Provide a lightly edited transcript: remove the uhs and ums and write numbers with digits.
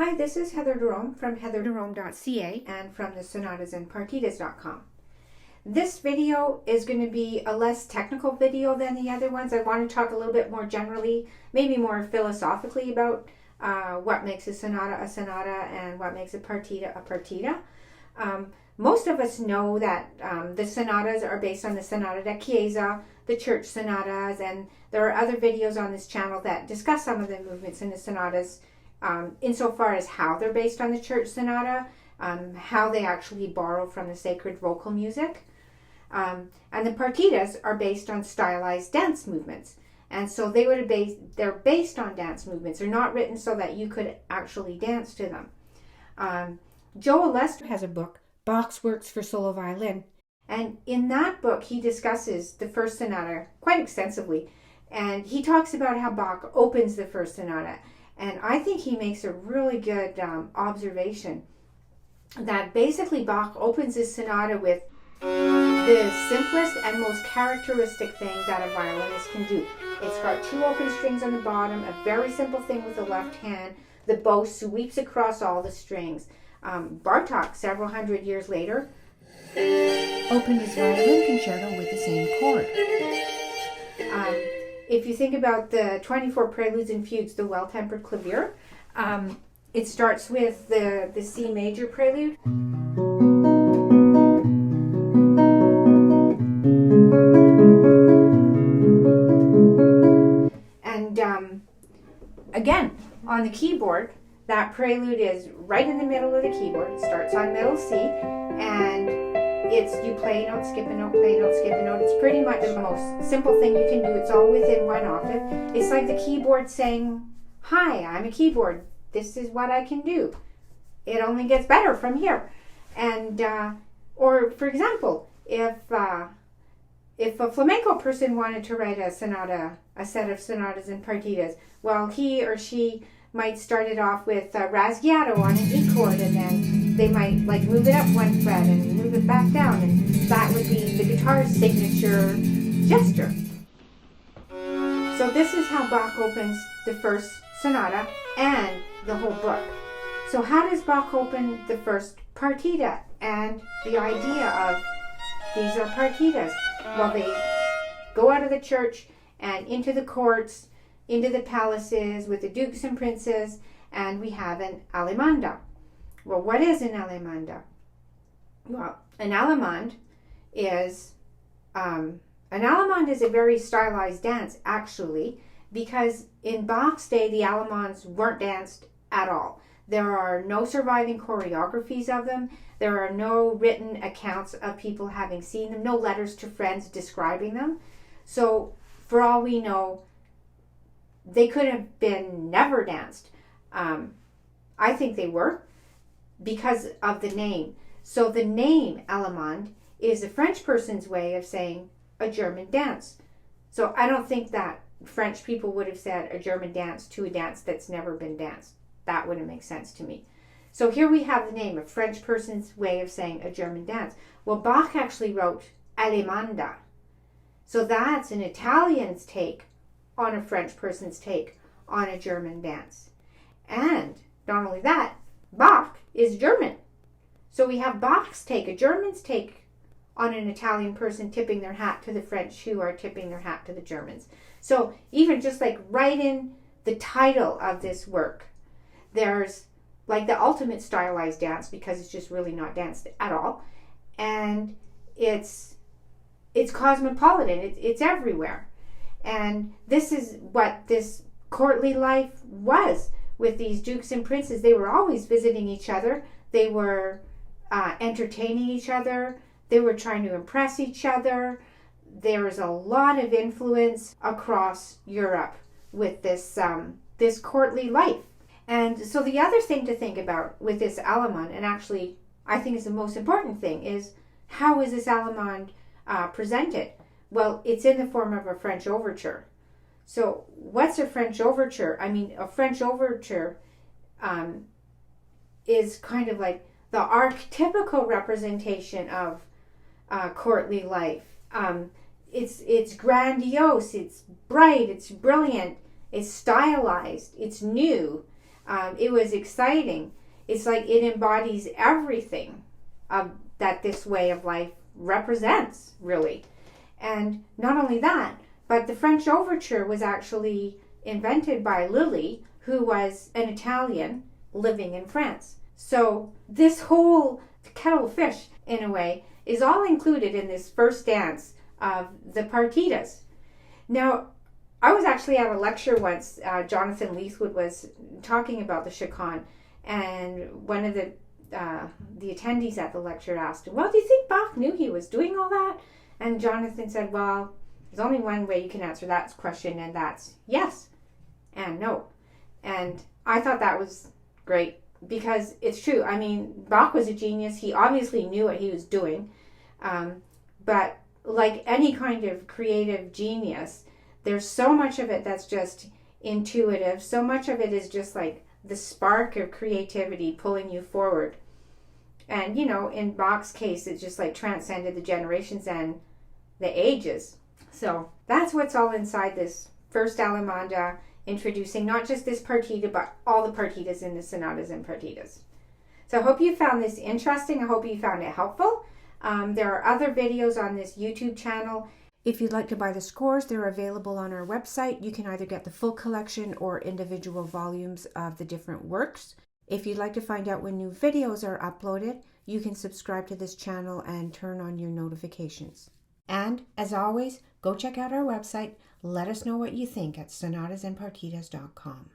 Hi, this is Heather Jerome from heatherjerome.ca and from the Sonatas and Partitas.com. This video is going to be a less technical video than the other ones. I want to talk a little bit more generally, maybe more philosophically about what makes a sonata, and what makes a partita, a partita. Most of us know that the sonatas are based on the Sonata da Chiesa, the church sonatas, and there are other videos on this channel that discuss some of the movements in the sonatas insofar as how they're based on the church sonata, how they actually borrow from the sacred vocal music. And the partitas are based on stylized dance movements. And so they're based on dance movements. They're not written so that you could actually dance to them. Joel Lester has a book, Bach's Works for Solo Violin. And in that book, he discusses the first sonata quite extensively. And he talks about how Bach opens the first sonata. And I think he makes a really good observation that basically Bach opens his sonata with the simplest and most characteristic thing that a violinist can do. It's got two open strings on the bottom, a very simple thing with the left hand. The bow sweeps across all the strings. Bartók, several hundred years later, opened his violin concerto with the same chord. If you think about the 24 preludes and fugues, the Well-Tempered Clavier, it starts with the C major prelude. And again, on the keyboard, that prelude is right in the middle of the keyboard. It starts on middle C, and you play a note, skip a note, play a note, skip a note. It's pretty much the most simple thing you can do. It's all within one octave. It's like the keyboard saying, "Hi, I'm a keyboard. This is what I can do. It only gets better from here." And or for example, if a flamenco person wanted to write a set of sonatas and partitas, well, he or she might start it off with rasguiato on an E chord, and then they might move it up one fret and move it back down, and that would be the guitar's signature gesture. So this is how Bach opens the first sonata and the whole book. So how does Bach open the first partita and the idea of these are partitas? Well, they go out of the church and into the courts, into the palaces with the dukes and princes, and we have an Allemanda. Well, what is an Allemanda? Well, an Allemande is a very stylized dance, actually, because in Bach's day, the Allemands weren't danced at all. There are no surviving choreographies of them. There are no written accounts of people having seen them, no letters to friends describing them. So, for all we know, they could have been never danced. I think they were, because of the name. So the name Allemande is a French person's way of saying a German dance. So I don't think that French people would have said a German dance to a dance that's never been danced. That wouldn't make sense to me. So here we have the name, a French person's way of saying a German dance. Well, Bach actually wrote Allemanda. So that's an Italian's take on a French person's take on a German dance. And not only that, Bach is German. So we have Bach's take, a German's take on an Italian person tipping their hat to the French who are tipping their hat to the Germans. So even just right in the title of this work, there's the ultimate stylized dance, because it's just really not danced at all. And it's cosmopolitan. It's everywhere. And this is what this courtly life was with these dukes and princes. They were always visiting each other. They were entertaining each other. They were trying to impress each other. There was a lot of influence across Europe with this courtly life. And so the other thing to think about with this Allemande, and actually I think is the most important thing, is how is this Allemande presented? Well, it's in the form of a French overture. So what's a French overture? I mean, a French overture is kind of like the archetypical representation of courtly life. It's grandiose, it's bright, it's brilliant, it's stylized, it's new. It was exciting. It's like it embodies everything that this way of life represents, really. And not only that, but the French overture was actually invented by Lully, who was an Italian living in France. So this whole kettle of fish, in a way, is all included in this first dance of the Partitas. Now, I was actually at a lecture once. Jonathan Leithwood was talking about the chaconne, and one of the attendees at the lecture asked him, well, do you think Bach knew he was doing all that? And Jonathan said, well, there's only one way you can answer that question, and that's yes and no. And I thought that was great, because it's true. I mean, Bach was a genius. He obviously knew what he was doing. But like any kind of creative genius, there's so much of it that's just intuitive. So much of it is just like the spark of creativity pulling you forward. And, you know, in Bach's case, it just like transcended the generations and the ages. So that's what's all inside this first Allemanda, introducing not just this partita, but all the partitas in the sonatas and partitas. So I hope you found this interesting. I hope you found it helpful. There are other videos on this YouTube channel. If you'd like to buy the scores, they're available on our website. You can either get the full collection or individual volumes of the different works. If you'd like to find out when new videos are uploaded, you can subscribe to this channel and turn on your notifications. And as always, go check out our website. Let us know what you think at sonatasandpartitas.com.